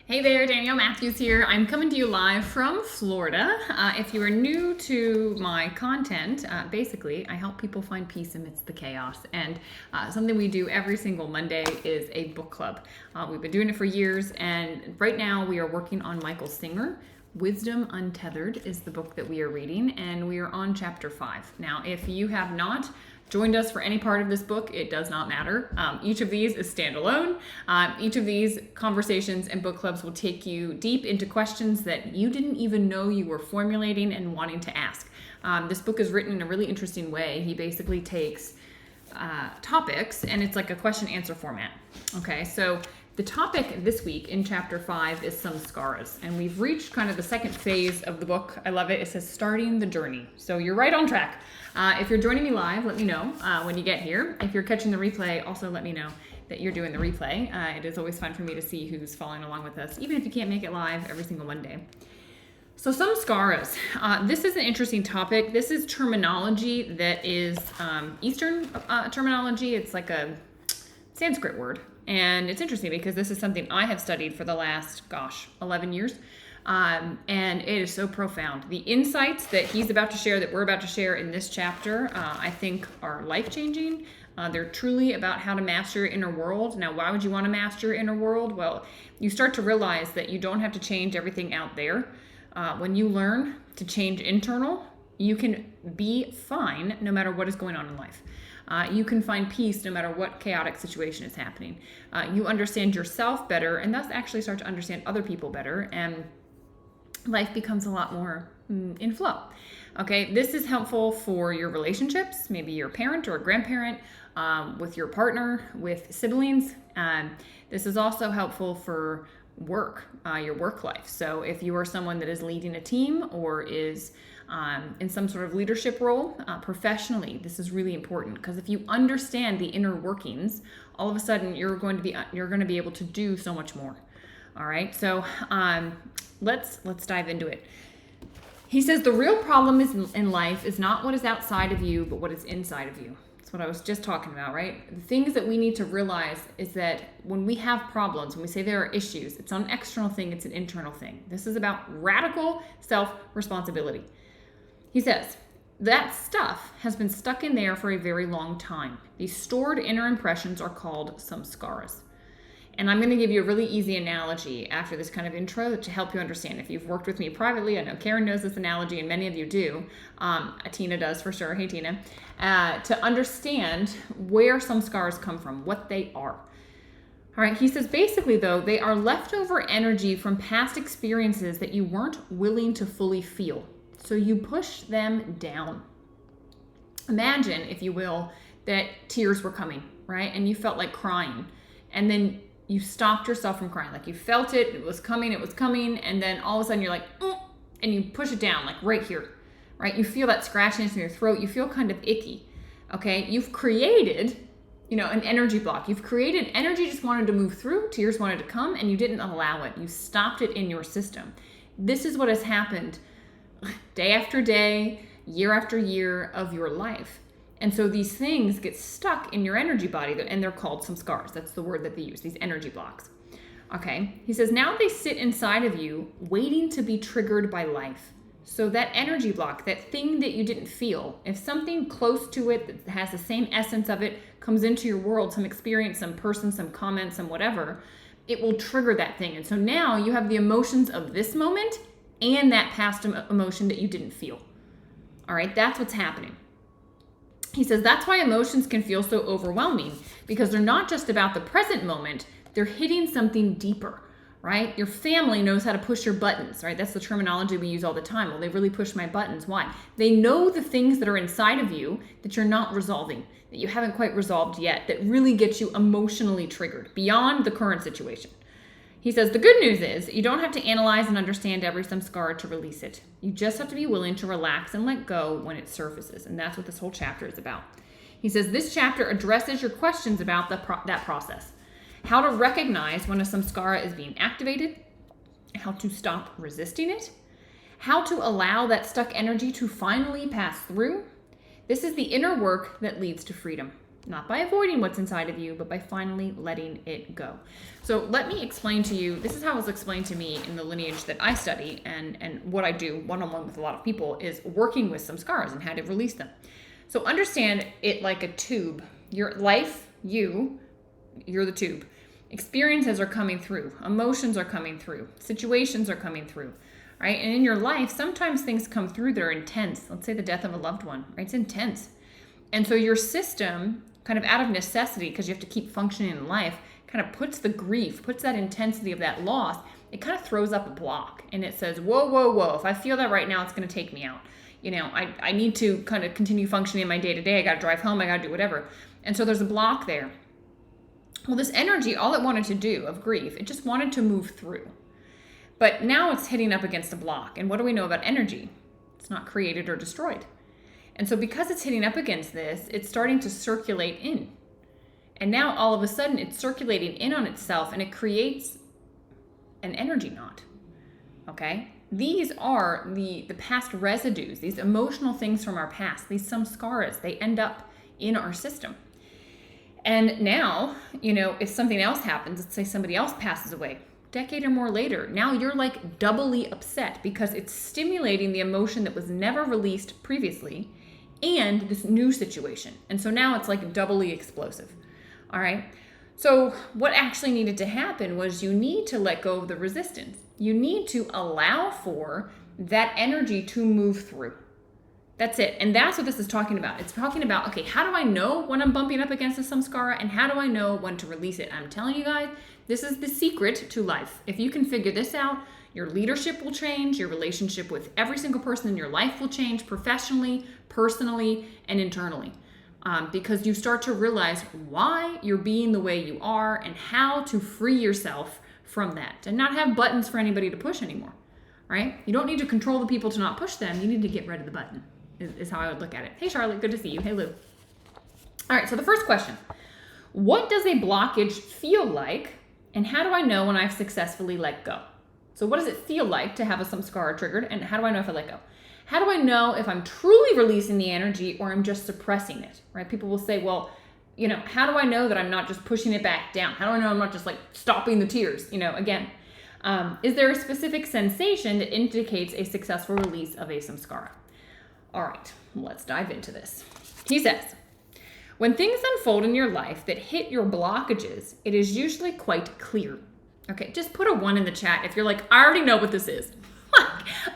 Hey there, Danielle Matthews here. I'm coming to you live from Florida. If you are new to my content, basically I help people find peace amidst the chaos. And something we do every single Monday is a book club. We've been doing it for years, and right now we are working on Michael Singer. Wisdom Untethered is the book that we are reading, and we are on chapter 5. Now, if you have not joined us for any part of this book, it does not matter. Each of these is standalone. Each of these conversations and book clubs will take you deep into questions that you didn't even know you were formulating and wanting to ask. This book is written in a really interesting way. He basically takes topics, and it's like a question-answer format. Okay, so the topic this week in chapter 5 is samskaras, and we've reached kind of the second phase of the book. I love it. It says starting the journey. So you're right on track. If you're joining me live, let me know when you get here. If you're catching the replay, also let me know that you're doing the replay. It is always fun for me to see who's following along with us, even if you can't make it live every single Monday. So samskaras. This is an interesting topic. This is terminology that is Eastern terminology. It's like a Sanskrit word. And it's interesting because this is something I have studied for the last, 11 years. And it is so profound. The insights that he's about to share, that we're about to share in this chapter, I think are life-changing. They're truly about how to master your inner world. Now, why would you want to master your inner world? Well, you start to realize that you don't have to change everything out there. When you learn to change internal, you can be fine no matter what is going on in life. You can find peace no matter what chaotic situation is happening. You understand yourself better, and thus actually start to understand other people better, and life becomes a lot more in flow. Okay, this is helpful for your relationships, maybe you're a parent or a grandparent, with your partner, with siblings. This is also helpful for work, your work life. So if you are someone that is leading a team or is in some sort of leadership role professionally, this is really important, because if you understand the inner workings, all of a sudden you're going to be able to do so much more. All right, so let's dive into it. He says the real problem in life is not what is outside of you, but what is inside of you. That's what I was just talking about, right? The things that we need to realize is that when we have problems, when we say there are issues, it's not an external thing, it's an internal thing. This is about radical self-responsibility. He says, that stuff has been stuck in there for a very long time. These stored inner impressions are called samskaras. And I'm going to give you a really easy analogy after this kind of intro to help you understand. If you've worked with me privately, I know Karen knows this analogy, and many of you do. Tina does for sure. Hey, Tina. To understand where samskaras come from, what they are. All right, he says basically, though, they are leftover energy from past experiences that you weren't willing to fully feel. So you push them down. Imagine, if you will, that tears were coming, right? And you felt like crying. And then you stopped yourself from crying. Like you felt it, it was coming. And then all of a sudden you're like, and you push it down, like right here, right? You feel that scratchiness in your throat. You feel kind of icky, okay? You've created, an energy block. You've created, energy just wanted to move through, tears wanted to come, and you didn't allow it. You stopped it in your system. This is what has happened day after day, year after year of your life. And so these things get stuck in your energy body, and they're called samskaras. That's the word that they use, these energy blocks. Okay, he says, now they sit inside of you waiting to be triggered by life. So that energy block, that thing that you didn't feel, if something close to it that has the same essence of it comes into your world, some experience, some person, some comment, some whatever, it will trigger that thing. And so now you have the emotions of this moment and that past emotion that you didn't feel. All right, that's what's happening. He says that's why emotions can feel so overwhelming, because they're not just about the present moment, they're hitting something deeper, right? Your family knows how to push your buttons, right? That's the terminology we use all the time. Well, they really push my buttons. Why? They know the things that are inside of you that you're not resolving, that you haven't quite resolved yet, that really get you emotionally triggered beyond the current situation. He says the good news is you don't have to analyze and understand every samskara to release it. You just have to be willing to relax and let go when it surfaces. And that's what this whole chapter is about. He says this chapter addresses your questions about that process. How to recognize when a samskara is being activated, how to stop resisting it, how to allow that stuck energy to finally pass through. This is the inner work that leads to freedom. Not by avoiding what's inside of you, but by finally letting it go. So let me explain to you, this is how it was explained to me in the lineage that I study, and what I do one-on-one with a lot of people is working with samskaras and how to release them. So understand it like a tube. Your life, you're the tube. Experiences are coming through. Emotions are coming through. Situations are coming through, right? And in your life, sometimes things come through that are intense. Let's say the death of a loved one, right? It's intense. And so your system, kind of out of necessity, because you have to keep functioning in life, kind of puts the grief, puts that intensity of that loss, it kind of throws up a block. And it says, whoa, whoa, whoa, if I feel that right now, it's going to take me out. I need to kind of continue functioning in my day-to-day. I got to drive home. I got to do whatever. And so there's a block there. Well, this energy, all it wanted to do of grief, it just wanted to move through. But now it's hitting up against a block. And what do we know about energy? It's not created or destroyed. And so because it's hitting up against this, it's starting to circulate in. And now all of a sudden it's circulating in on itself, and it creates an energy knot. Okay? These are the past residues, these emotional things from our past, these samskaras, they end up in our system. And now, if something else happens, let's say somebody else passes away, a decade or more later, now you're like doubly upset because it's stimulating the emotion that was never released previously and this new situation. And so now it's like doubly explosive. All right. So what actually needed to happen was you need to let go of the resistance. You need to allow for that energy to move through. That's it. And that's what this is talking about. It's talking about, okay, how do I know when I'm bumping up against a samskara, and how do I know when to release it? I'm telling you guys, this is the secret to life. If you can figure this out, your leadership will change, your relationship with every single person in your life will change, professionally, personally, and internally. Because you start to realize why you're being the way you are and how to free yourself from that and not have buttons for anybody to push anymore, right? You don't need to control the people to not push them. You need to get rid of the button is how I would look at it. Hey, Charlotte, good to see you. Hey, Lou. All right, so the first question, what does a blockage feel like, and how do I know when I've successfully let go? So what does it feel like to have a samskara triggered, and how do I know if I let go? How do I know if I'm truly releasing the energy or I'm just suppressing it, right? People will say, well, how do I know that I'm not just pushing it back down? How do I know I'm not just like stopping the tears? Again, is there a specific sensation that indicates a successful release of a samskara? All right, let's dive into this. He says, when things unfold in your life that hit your blockages, it is usually quite clear. Okay, just put a 1 in the chat if you're like, I already know what this is.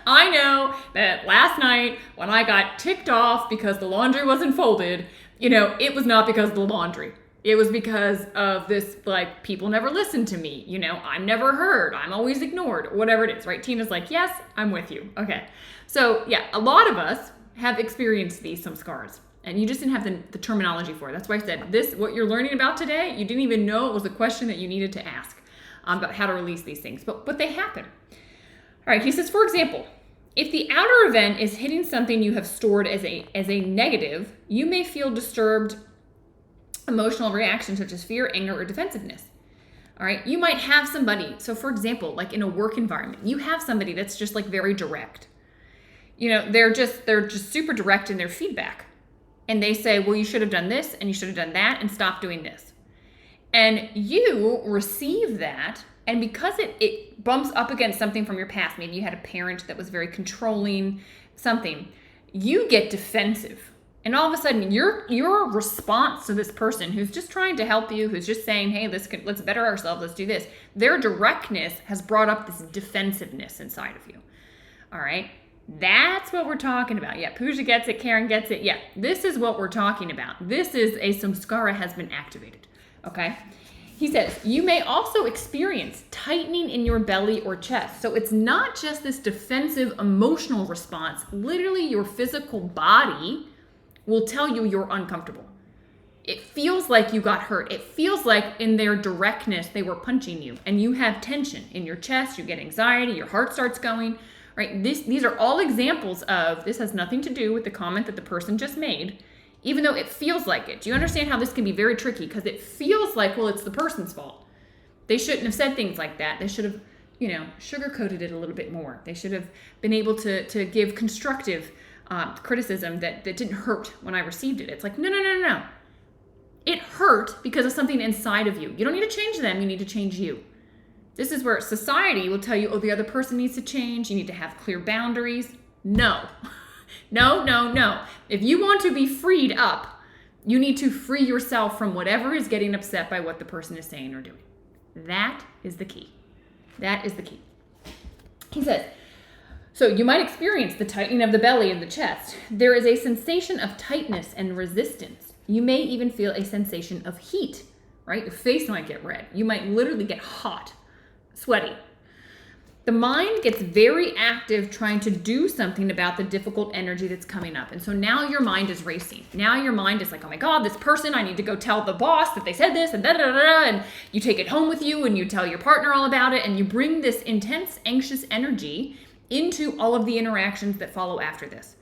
I know that last night when I got ticked off because the laundry wasn't folded, it was not because of the laundry. It was because of this, like, people never listen to me. I'm never heard. I'm always ignored, whatever it is, right? Tina's like, yes, I'm with you. Okay. So yeah, a lot of us have experienced these samskaras, and you just didn't have the terminology for it. That's why I said this, what you're learning about today, you didn't even know it was a question that you needed to ask about how to release these things, but they happen. All right, he says, for example, if the outer event is hitting something you have stored as a negative, you may feel disturbed emotional reactions such as fear, anger, or defensiveness. All right, you might have somebody, so for example, like in a work environment, you have somebody that's just like very direct. They're just super direct in their feedback. And they say, well, you should have done this and you should have done that and stop doing this. And you receive that, and because it bumps up against something from your past, maybe you had a parent that was very controlling, something, you get defensive. And all of a sudden, your response to this person who's just trying to help you, who's just saying, hey, let's better ourselves, let's do this, their directness has brought up this defensiveness inside of you. All right? That's what we're talking about. Yeah, Pooja gets it, Karen gets it. Yeah, this is what we're talking about. This is a samskara has been activated. Okay? He says, you may also experience tightening in your belly or chest. So it's not just this defensive emotional response. Literally, your physical body will tell you you're uncomfortable. It feels like you got hurt. It feels like in their directness, they were punching you, and you have tension in your chest. You get anxiety. Your heart starts going, right? These are all examples of, this has nothing to do with the comment that the person just made, even though it feels like it. Do you understand how this can be very tricky? Because it feels like, well, it's the person's fault. They shouldn't have said things like that. They should have, sugarcoated it a little bit more. They should have been able to give constructive criticism that didn't hurt when I received it. It's like, no. It hurt because of something inside of you. You don't need to change them, you need to change you. This is where society will tell you, oh, the other person needs to change, you need to have clear boundaries. No. No, no, no. If you want to be freed up, you need to free yourself from whatever is getting upset by what the person is saying or doing. That is the key. That is the key. He says, so you might experience the tightening of the belly and the chest. There is a sensation of tightness and resistance. You may even feel a sensation of heat, right? Your face might get red. You might literally get hot, sweaty. The mind gets very active trying to do something about the difficult energy that's coming up. And so now your mind is racing. Now your mind is like, oh my God, this person, I need to go tell the boss that they said this and da-da-da-da. And you take it home with you and you tell your partner all about it. And you bring this intense, anxious energy into all of the interactions that follow after this,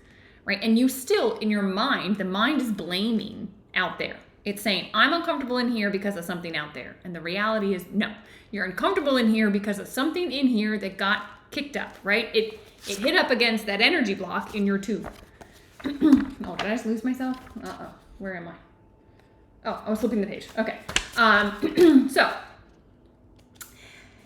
right? And you still, in your mind, the mind is blaming out there. It's saying, I'm uncomfortable in here because of something out there. And the reality is, no, you're uncomfortable in here because of something in here that got kicked up, right? It hit up against that energy block in your tube. Oh, did I just lose myself? Uh-oh, where am I? Oh, I was flipping the page. Okay. So,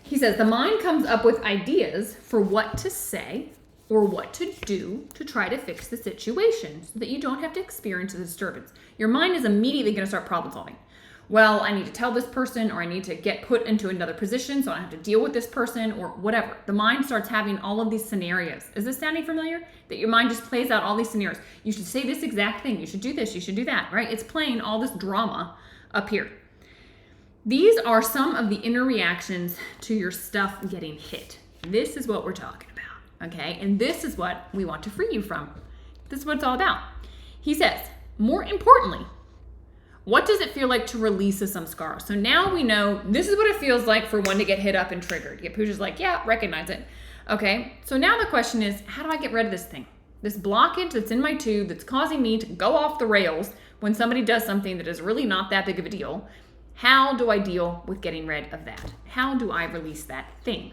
he says, the mind comes up with ideas for what to say or what to do to try to fix the situation so that you don't have to experience a disturbance. Your mind is immediately going to start problem solving. Well, I need to tell this person, or I need to get put into another position so I don't have to deal with this person, or whatever. The mind starts having all of these scenarios. Is this sounding familiar? That your mind just plays out all these scenarios. You should say this exact thing. You should do this. You should do that, right? It's playing all this drama up here. These are some of the inner reactions to your stuff getting hit. This is what we're talking about, okay? And this is what we want to free you from. This is what it's all about. He says, more importantly, what does it feel like to release a samskara? So now we know this is what it feels like for one to get hit up and triggered. Get Pooja's like, yeah, recognize it. Okay, so now the question is, how do I get rid of this thing? This blockage that's in my tube that's causing me to go off the rails when somebody does something that is really not that big of a deal. How do I deal with getting rid of that? How do I release that thing?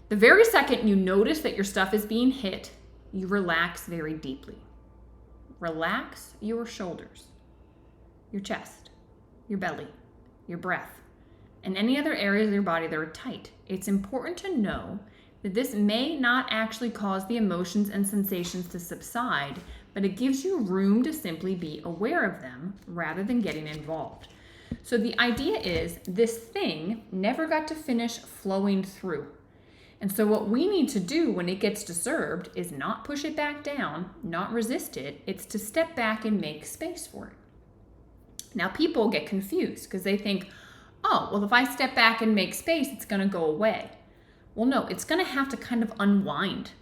The very second you notice that your stuff is being hit, you relax very deeply. Relax your shoulders, your chest, your belly, your breath, and any other areas of your body that are tight. It's important to know that this may not actually cause the emotions and sensations to subside, but it gives you room to simply be aware of them rather than getting involved. So the idea is this thing never got to finish flowing through. And so what we need to do when it gets disturbed is not push it back down, not resist it. It's to step back and make space for it. Now people get confused because they think, oh, well, if I step back and make space, it's going to go away. Well, no, it's going to have to kind of unwind.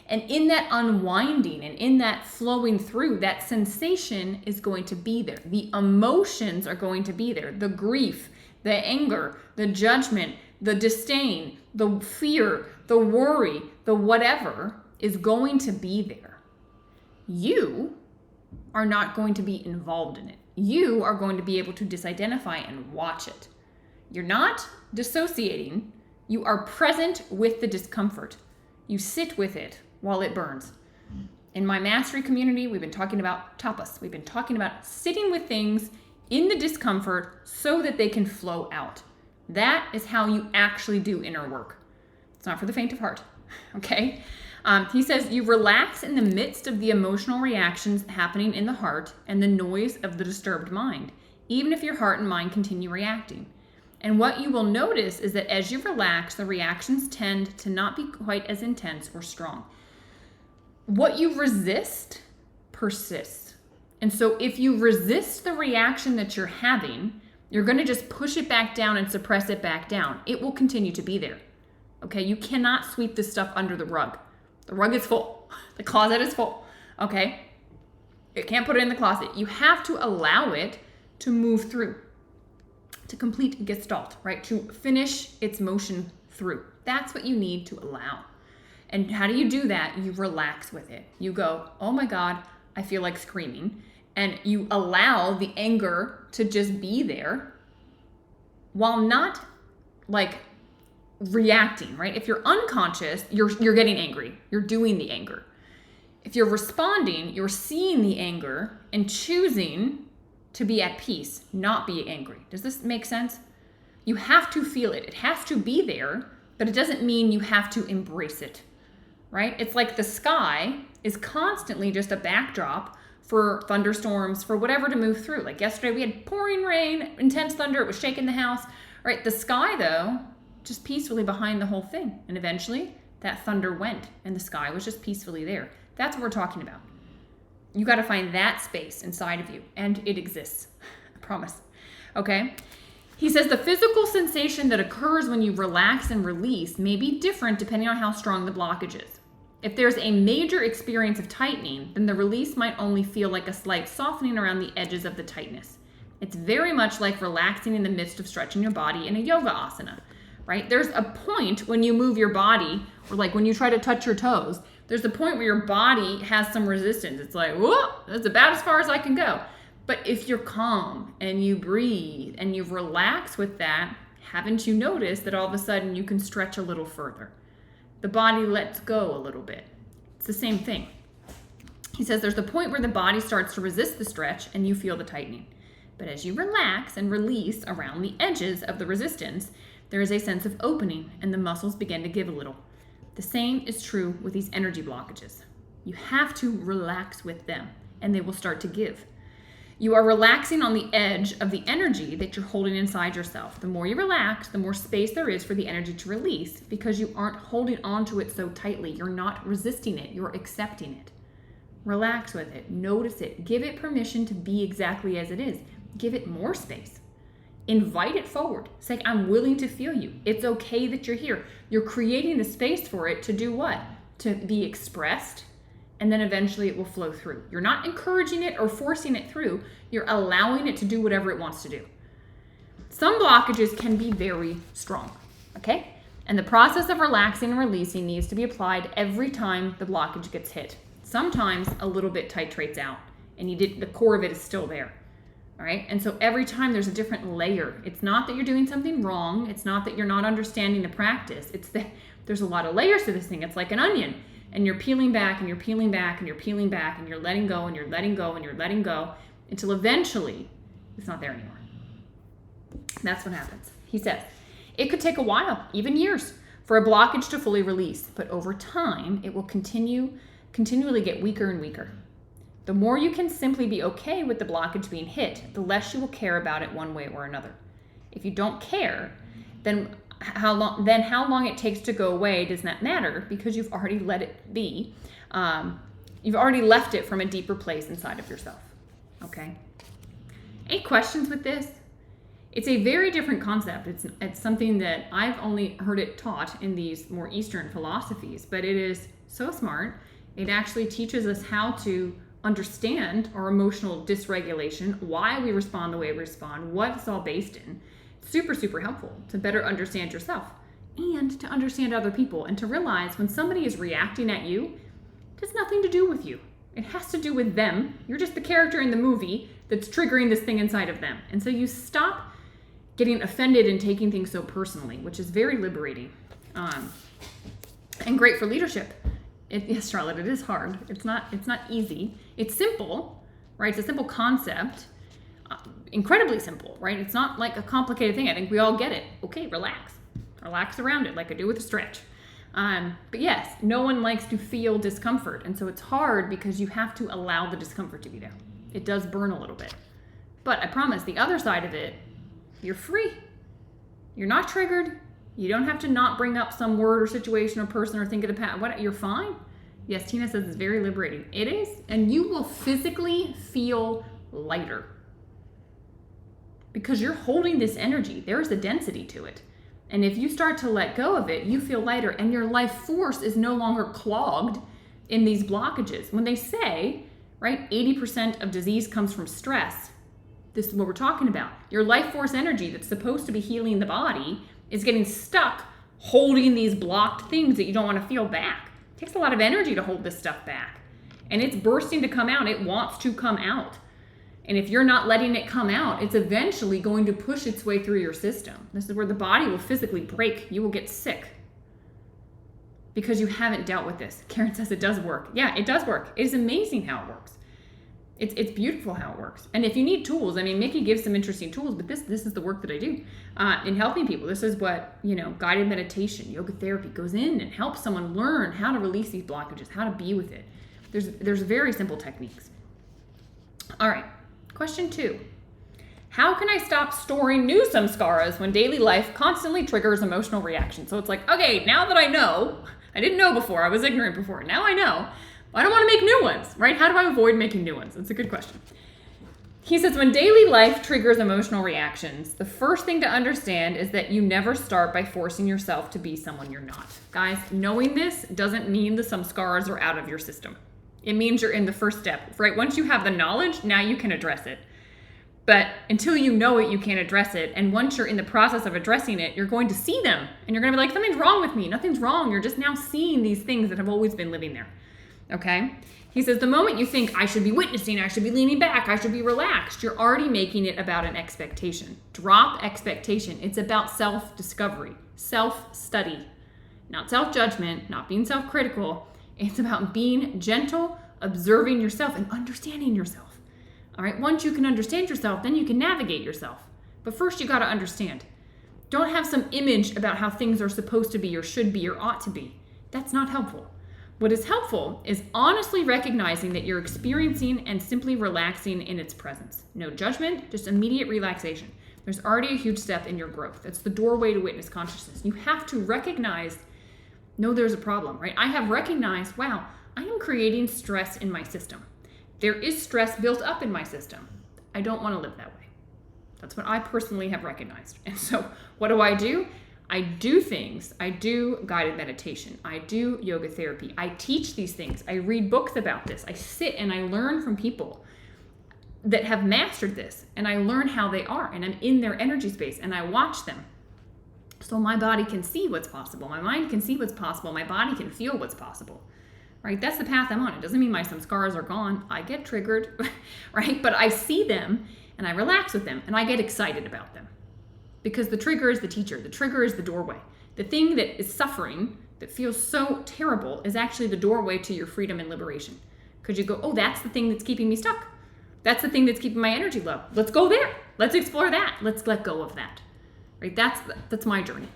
And in that unwinding and in that flowing through, that sensation is going to be there. The emotions are going to be there. The grief, the anger, the judgment, the disdain, the fear, the worry, the whatever is going to be there. You are not going to be involved in it. You are going to be able to disidentify and watch it. You're not dissociating. You are present with the discomfort. You sit with it while it burns. In my mastery community, we've been talking about tapas. We've been talking about sitting with things in the discomfort so that they can flow out. That is how you actually do inner work. It's not for the faint of heart, okay? He says you relax in the midst of the emotional reactions happening in the heart and the noise of the disturbed mind, even if your heart and mind continue reacting. And what you will notice is that as you relax, the reactions tend to not be quite as intense or strong. What you resist persists. And so if you resist the reaction that you're having, you're going to just push it back down and suppress it back down. It will continue to be there. Okay, you cannot sweep this stuff under the rug. The rug is full. The closet is full. Okay? You can't put it in the closet. You have to allow it to move through, to complete gestalt, right? To finish its motion through. That's what you need to allow. And how do you do that? You relax with it. You go, oh my God, I feel like screaming. And you allow the anger to just be there while not like reacting, right? If you're unconscious, you're getting angry. You're doing the anger. If you're responding, you're seeing the anger and choosing to be at peace, not be angry. Does this make sense? You have to feel it. It has to be there, but it doesn't mean you have to embrace it, right? It's like the sky is constantly just a backdrop for thunderstorms, for whatever to move through. Like yesterday we had pouring rain, intense thunder, it was shaking the house, right? The sky though, just peacefully behind the whole thing. And eventually that thunder went and the sky was just peacefully there. That's what we're talking about. You got to find that space inside of you, and it exists. I promise. Okay? He says the physical sensation that occurs when you relax and release may be different depending on how strong the blockage is. If there's a major experience of tightening, then the release might only feel like a slight softening around the edges of the tightness. It's very much like relaxing in the midst of stretching your body in a yoga asana, right? There's a point when you move your body, or like when you try to touch your toes, there's a point where your body has some resistance. It's like, whoa, that's about as far as I can go. But if you're calm and you breathe and you relax with that, haven't you noticed that all of a sudden you can stretch a little further? The body lets go a little bit. It's the same thing. He says there's a point where the body starts to resist the stretch and you feel the tightening. But as you relax and release around the edges of the resistance, there is a sense of opening and the muscles begin to give a little. The same is true with these energy blockages. You have to relax with them and they will start to give. You are relaxing on the edge of the energy that you're holding inside yourself. The more you relax, the more space there is for the energy to release because you aren't holding onto it so tightly. You're not resisting it, you're accepting it. Relax with it, notice it, give it permission to be exactly as it is. Give it more space. Invite it forward. Say, I'm willing to feel you. It's okay that you're here. You're creating the space for it to do what? To be expressed, and then eventually it will flow through. You're not encouraging it or forcing it through. You're allowing it to do whatever it wants to do. Some blockages can be very strong, okay? And the process of relaxing and releasing needs to be applied every time the blockage gets hit. Sometimes a little bit titrates out, and the core of it is still there. All right. And so every time there's a different layer. It's not that you're doing something wrong. It's not that you're not understanding the practice. It's that there's a lot of layers to this thing. It's like an onion, and you're peeling back and you're peeling back and you're peeling back and you're letting go and you're letting go and you're letting go until eventually it's not there anymore. That's what happens. He says it could take a while, even years, for a blockage to fully release, but over time it will continually get weaker and weaker. The more you can simply be okay with the blockage being hit, the less you will care about it one way or another. If you don't care, then how long it takes to go away does not matter because you've already let it be. You've already left it from a deeper place inside of yourself. Okay? Any questions with this? It's a very different concept. It's something that I've only heard it taught in these more Eastern philosophies, but it is so smart. It actually teaches us how to understand our emotional dysregulation, why we respond the way we respond, what it's all based in. Super, super helpful to better understand yourself and to understand other people and to realize when somebody is reacting at you, it has nothing to do with you. It has to do with them. You're just the character in the movie that's triggering this thing inside of them. And so you stop getting offended and taking things so personally, which is very liberating and great for leadership. Yes, Charlotte, it is hard. It's not easy. It's simple, right? It's a simple concept, incredibly simple, right? It's not like a complicated thing. I think we all get it. Okay, relax around it like I do with a stretch. But yes, no one likes to feel discomfort. And so it's hard because you have to allow the discomfort to be there. It does burn a little bit. But I promise the other side of it, you're free. You're not triggered. You don't have to not bring up some word or situation or person or think of the past. You're fine. Yes, Tina says it's very liberating. It is. And you will physically feel lighter because you're holding this energy. There is a density to it. And if you start to let go of it, you feel lighter and your life force is no longer clogged in these blockages. When they say, right, 80% of disease comes from stress, this is what we're talking about. Your life force energy that's supposed to be healing the body is getting stuck holding these blocked things that you don't want to feel back. It takes a lot of energy to hold this stuff back. And it's bursting to come out. It wants to come out. And if you're not letting it come out, it's eventually going to push its way through your system. This is where the body will physically break. You will get sick because you haven't dealt with this. Karen says it does work. Yeah, it does work. It is amazing how it works. It's beautiful how it works. And if you need tools, I mean, Mickey gives some interesting tools, but this is the work that I do in helping people. This is what, guided meditation, yoga therapy goes in and helps someone learn how to release these blockages, how to be with it. There's very simple techniques. All right, question 2. How can I stop storing new samskaras when daily life constantly triggers emotional reactions? So it's like, okay, now that I know, I didn't know before, I was ignorant before, now I know, I don't want to make new ones, right? How do I avoid making new ones? That's a good question. He says, when daily life triggers emotional reactions, the first thing to understand is that you never start by forcing yourself to be someone you're not. Guys, knowing this doesn't mean the samskaras are out of your system. It means you're in the first step, right? Once you have the knowledge, now you can address it. But until you know it, you can't address it. And once you're in the process of addressing it, you're going to see them. And you're going to be like, something's wrong with me. Nothing's wrong. You're just now seeing these things that have always been living there. Okay? He says, the moment you think, I should be witnessing, I should be leaning back, I should be relaxed, you're already making it about an expectation. Drop expectation. It's about self-discovery, self-study, not self-judgment, not being self-critical. It's about being gentle, observing yourself, and understanding yourself. All right? Once you can understand yourself, then you can navigate yourself. But first, you got to understand. Don't have some image about how things are supposed to be or should be or ought to be. That's not helpful. What is helpful is honestly recognizing that you're experiencing and simply relaxing in its presence. No judgment, just immediate relaxation. There's already a huge step in your growth. That's the doorway to witness consciousness. You have to recognize, no, there's a problem, right? I have recognized, wow, I am creating stress in my system. There is stress built up in my system. I don't want to live that way. That's what I personally have recognized. And so what do? I do things. I do guided meditation. I do yoga therapy. I teach these things. I read books about this. I sit and I learn from people that have mastered this, and I learn how they are, and I'm in their energy space, and I watch them. So my body can see what's possible. My mind can see what's possible. My body can feel what's possible, right? That's the path I'm on. It doesn't mean my samskaras are gone. I get triggered, right? But I see them, and I relax with them, and I get excited about them. Because the trigger is the teacher. The trigger is the doorway. The thing that is suffering, that feels so terrible, is actually the doorway to your freedom and liberation. Because you go, oh, that's the thing that's keeping me stuck. That's the thing that's keeping my energy low. Let's go there. Let's explore that. Let's let go of that. Right? That's my journey.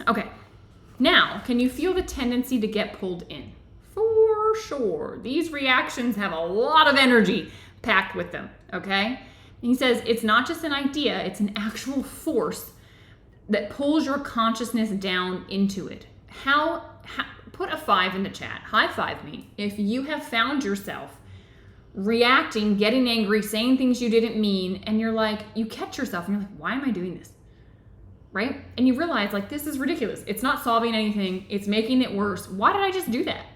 Okay. Now, can you feel the tendency to get pulled in? For sure. These reactions have a lot of energy packed with them. Okay? He says it's not just an idea, it's an actual force that pulls your consciousness down into it. Put a 5 in the chat. High five me if you have found yourself reacting, getting angry, saying things you didn't mean, and you're like, you catch yourself and you're like, why am I doing this? Right? And you realize, like, this is ridiculous. It's not solving anything. It's making it worse. Why did I just do that?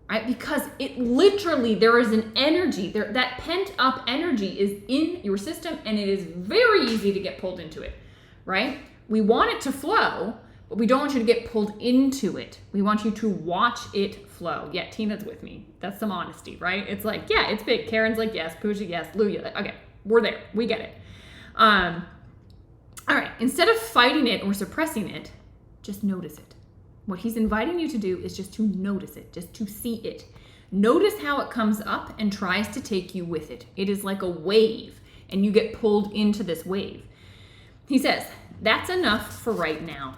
Right? Because it literally, there is an energy there. That pent up energy is in your system, and it is very easy to get pulled into it, right? We want it to flow, but we don't want you to get pulled into it. We want you to watch it flow. Yeah, Tina's with me. That's some honesty, right? It's like, yeah, it's big. Karen's like, yes. Pooja, yes. Luya, okay, we're there. We get it. All right, instead of fighting it or suppressing it, just notice it. What he's inviting you to do is just to notice it, just to see it. Notice how it comes up and tries to take you with it. It is like a wave, and you get pulled into this wave. He says, that's enough for right now.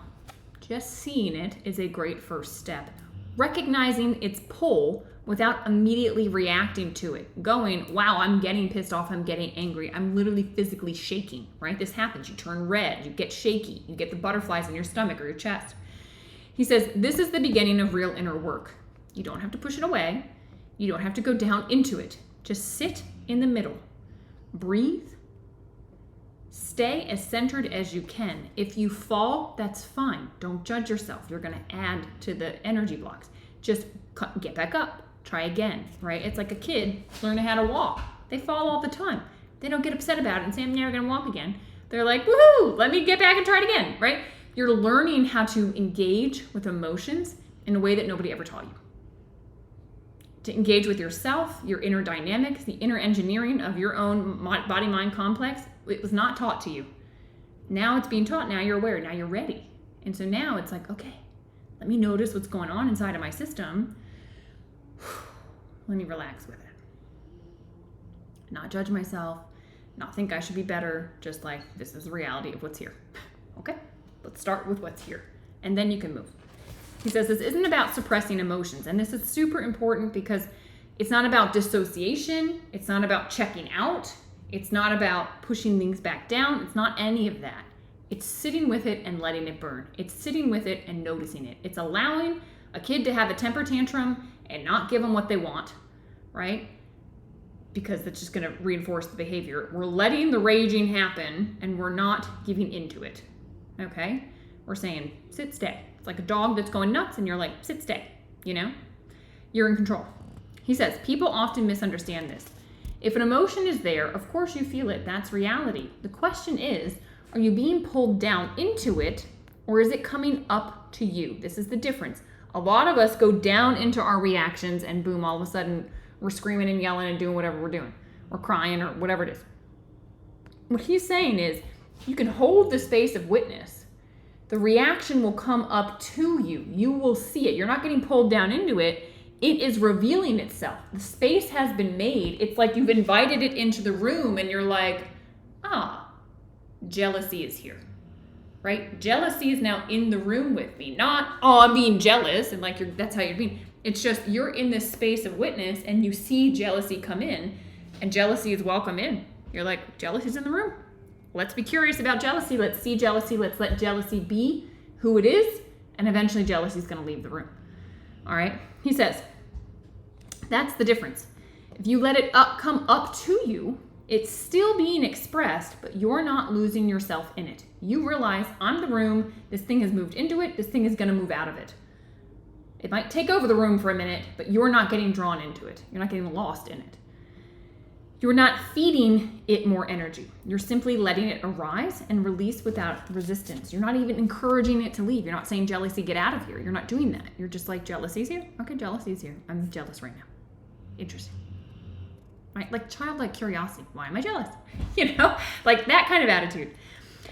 Just seeing it is a great first step. Recognizing its pull without immediately reacting to it. Going, wow, I'm getting pissed off, I'm getting angry, I'm literally physically shaking, right? This happens. You turn red, you get shaky, you get the butterflies in your stomach or your chest. He says, this is the beginning of real inner work. You don't have to push it away. You don't have to go down into it. Just sit in the middle. Breathe. Stay as centered as you can. If you fall, that's fine. Don't judge yourself. You're going to add to the energy blocks. Just get back up. Try again, right? It's like a kid learning how to walk. They fall all the time. They don't get upset about it and say, I'm never going to walk again. They're like, woohoo, let me get back and try it again, right? You're learning how to engage with emotions in a way that nobody ever taught you. To engage with yourself, your inner dynamics, the inner engineering of your own body-mind complex, it was not taught to you. Now it's being taught, now you're aware, now you're ready. And so now it's like, okay, let me notice what's going on inside of my system. Let me relax with it. not judge myself, not think I should be better, just like, this is the reality of what's here. Okay, let's start with what's here, and then you can move. He says this isn't about suppressing emotions, and this is super important because it's not about dissociation, it's not about checking out, it's not about pushing things back down, it's not any of that. It's sitting with it and letting it burn. It's sitting with it and noticing it. It's allowing a kid to have a temper tantrum and not give them what they want, right? Because that's just gonna reinforce the behavior. We're letting the raging happen and we're not giving into it, okay? We're saying, sit, stay. It's like a dog that's going nuts and you're like, sit, stay, you know? You're in control. He says, people often misunderstand this. If an emotion is there, of course you feel it, that's reality. The question is, are you being pulled down into it or is it coming up to you? This is the difference. A lot of us go down into our reactions and boom, all of a sudden we're screaming and yelling and doing whatever we're doing. We're crying or whatever it is. What he's saying is you can hold the space of witness. The reaction will come up to you. You will see it. You're not getting pulled down into it. It is revealing itself. The space has been made. It's like you've invited it into the room and you're like, jealousy is here, right? Jealousy is now in the room with me. Not, I'm being jealous and like that's how you're being. It's just you're in this space of witness and you see jealousy come in and jealousy is welcome in. You're like, jealousy's in the room. Let's be curious about jealousy. Let's see jealousy. Let's let jealousy be who it is. And eventually jealousy is going to leave the room. All right. He says, that's the difference. If you let it come up to you, it's still being expressed, but you're not losing yourself in it. You realize I'm the room. This thing has moved into it. This thing is going to move out of it. It might take over the room for a minute, but you're not getting drawn into it. You're not getting lost in it. You're not feeding it more energy. You're simply letting it arise and release without resistance. You're not even encouraging it to leave. You're not saying, jealousy, get out of here. You're not doing that. You're just like, jealousy's here. Okay, jealousy's here. I'm jealous right now. Interesting. Right? Like childlike curiosity. Why am I jealous? You know, like that kind of attitude.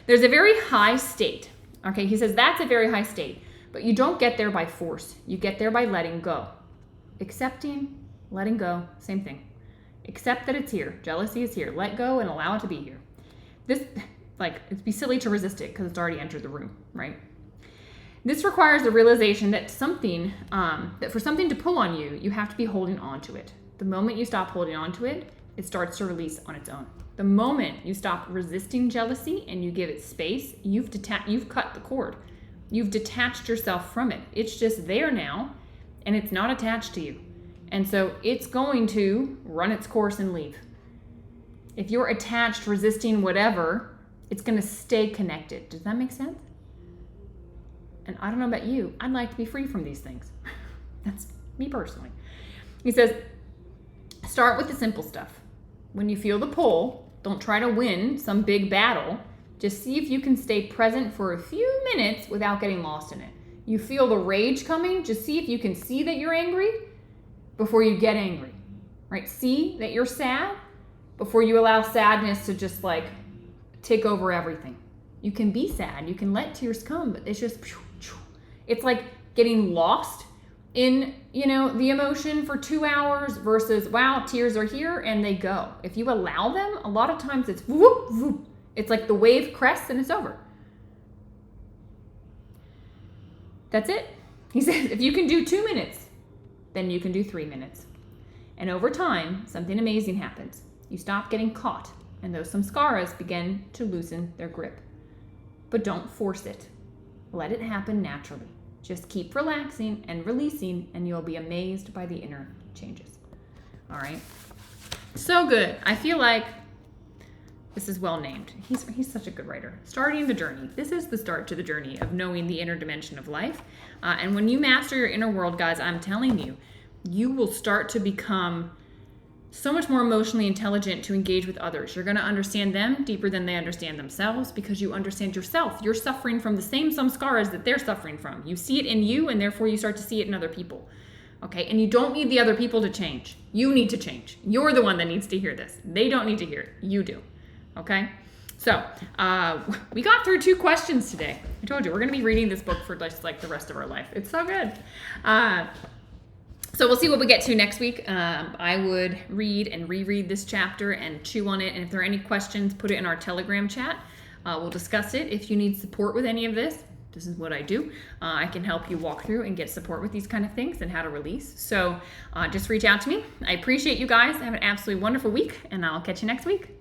There's a very high state. Okay, he says that's a very high state, but you don't get there by force. You get there by letting go. Accepting, letting go, same thing. Accept that it's here. Jealousy is here. Let go and allow it to be here. This, like, it'd be silly to resist it because it's already entered the room, right? This requires the realization that that for something to pull on you, you have to be holding on to it. The moment you stop holding on to it, it starts to release on its own. The moment you stop resisting jealousy and you give it space, you've cut the cord. You've detached yourself from it. It's just there now, and it's not attached to you. And so it's going to run its course and leave. If you're attached, resisting whatever, it's going to stay connected. Does that make sense? And I don't know about you. I'd like to be free from these things. That's me personally. He says, start with the simple stuff. When you feel the pull, don't try to win some big battle. Just see if you can stay present for a few minutes without getting lost in it. You feel the rage coming. Just see if you can see that you're angry before you get angry, right? See that you're sad before you allow sadness to just like take over everything. You can be sad, you can let tears come, but it's just, it's like getting lost in, the emotion for 2 hours versus, wow, tears are here and they go. If you allow them, a lot of times it's whoop, whoop. It's like the wave crests and it's over. That's it. He says, if you can do 2 minutes, then you can do 3 minutes. And over time, something amazing happens. You stop getting caught, and those samskaras begin to loosen their grip. But don't force it. Let it happen naturally. Just keep relaxing and releasing, and you'll be amazed by the inner changes. All right? So good. I feel like this is well named. He's such a good writer. Starting the journey. This is the start to the journey of knowing the inner dimension of life. And when you master your inner world, guys, I'm telling you, you will start to become so much more emotionally intelligent to engage with others. You're going to understand them deeper than they understand themselves because you understand yourself. You're suffering from the same samskaras that they're suffering from. You see it in you, and therefore you start to see it in other people. Okay, and you don't need the other people to change. You need to change. You're the one that needs to hear this. They don't need to hear it. You do. Okay? So, we got through 2 questions today. I told you, we're going to be reading this book for just like the rest of our life. It's so good. So we'll see what we get to next week. I would read and reread this chapter and chew on it. And if there are any questions, put it in our Telegram chat. We'll discuss it. If you need support with any of this, this is what I do. I can help you walk through and get support with these kind of things and how to release. So just reach out to me. I appreciate you guys. Have an absolutely wonderful week, and I'll catch you next week.